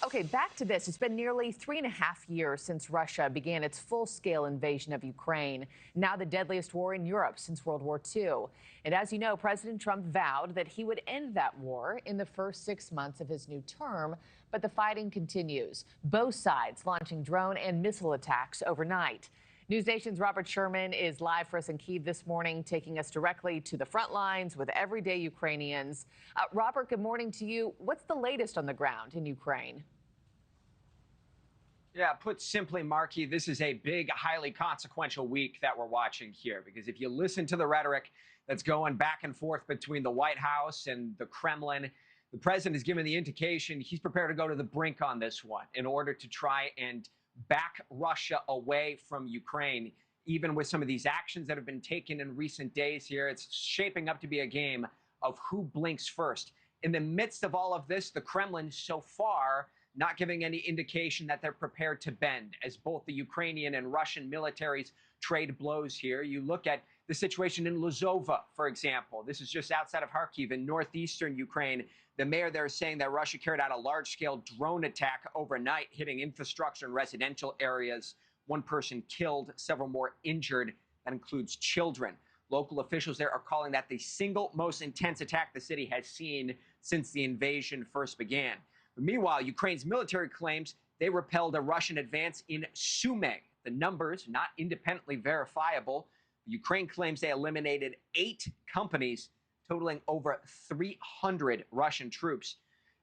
Okay, back to this. It's been nearly 3.5 years since Russia began its full-scale invasion of Ukraine, now the deadliest war in Europe since World War II. And as you know, President Trump vowed that he would end that war in the first 6 months of his new term, but the fighting continues, both sides launching drone and missile attacks overnight. NewsNation's Robert Sherman is live for us in Kyiv this morning, taking us directly to the front lines with everyday Ukrainians. Robert, good morning to you. What's the latest on the ground in Ukraine? Yeah, put simply, Markie, this is a big, highly consequential week that we're watching here, because if you listen to the rhetoric that's going back and forth between the White House and the Kremlin, the president has given the indication he's prepared to go to the brink on this one in order to try and back Russia away from Ukraine. Even with some of these actions that have been taken in recent days here, it's shaping up to be a game of who blinks first. In the midst of all of this, the Kremlin so far not giving any indication that they're prepared to bend, as both the Ukrainian and Russian militaries trade blows here. You look at the situation in Lozova, for example. This is just outside of Kharkiv in northeastern Ukraine. The mayor there is saying that Russia carried out a large-scale drone attack overnight, hitting infrastructure and residential areas. One person killed, several more injured. That includes children. Local officials there are calling that the single most intense attack the city has seen since the invasion first began. But meanwhile, Ukraine's military claims they repelled a Russian advance in Sumy. The numbers not independently verifiable. Ukraine claims they eliminated 8 companies, totaling over 300 Russian troops.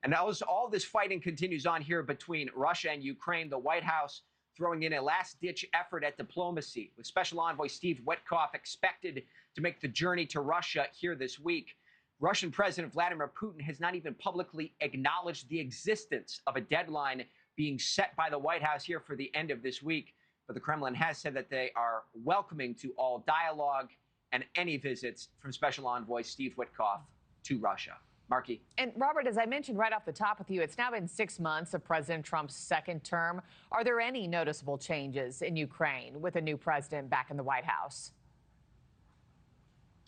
And as all this fighting continues on here between Russia and Ukraine, the White House throwing in a last-ditch effort at diplomacy, with Special Envoy Steve Witkoff expected to make the journey to Russia here this week. Russian President Vladimir Putin has not even publicly acknowledged the existence of a deadline being set by the White House here for the end of this week. But the Kremlin has said that they are welcoming to all dialogue and any visits from Special Envoy Steve Witkoff to Russia. Markie. And Robert, as I mentioned right off the top with you, it's now been 6 months of President Trump's second term. Are there any noticeable changes in Ukraine with a new president back in the White House?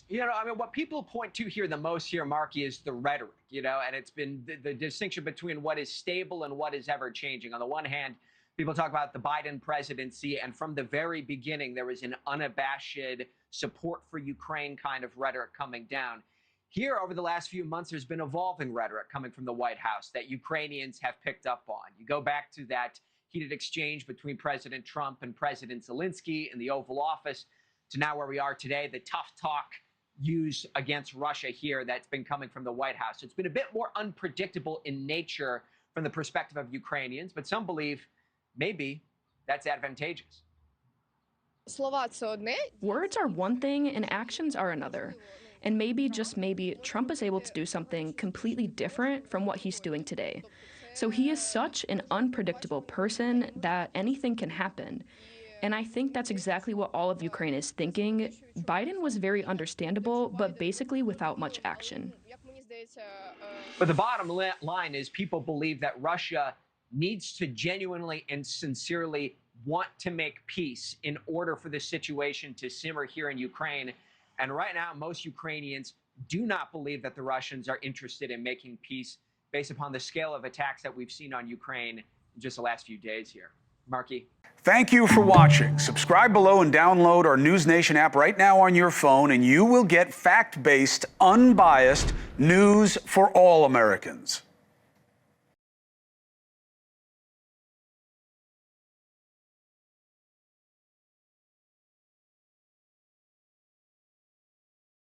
You know, I mean, what people point to here the most here, Markie, is the rhetoric, and it's been the distinction between what is stable and what is ever changing. On the one hand, people talk about the Biden presidency, and from the very beginning, there was an unabashed support for Ukraine kind of rhetoric coming down. Here, over the last few months, there's been evolving rhetoric coming from the White House that Ukrainians have picked up on. You go back to that heated exchange between President Trump and President Zelensky in the Oval Office, to now where we are today, the tough talk used against Russia here that's been coming from the White House. So it's been a bit more unpredictable in nature from the perspective of Ukrainians, but some believe maybe that's advantageous. Words are one thing and actions are another. And maybe, just maybe, Trump is able to do something completely different from what he's doing today. So he is such an unpredictable person that anything can happen. And I think that's exactly what all of Ukraine is thinking. Biden was very understandable, but basically without much action. But the bottom line is people believe that Russia needs to genuinely and sincerely want to make peace in order for the situation to simmer here in Ukraine. And right now, most Ukrainians do not believe that the Russians are interested in making peace based upon the scale of attacks that we've seen on Ukraine in just the last few days here. Markie. Thank you for watching. Subscribe below and download our NewsNation app right now on your phone, and you will get fact-based, unbiased news for all Americans.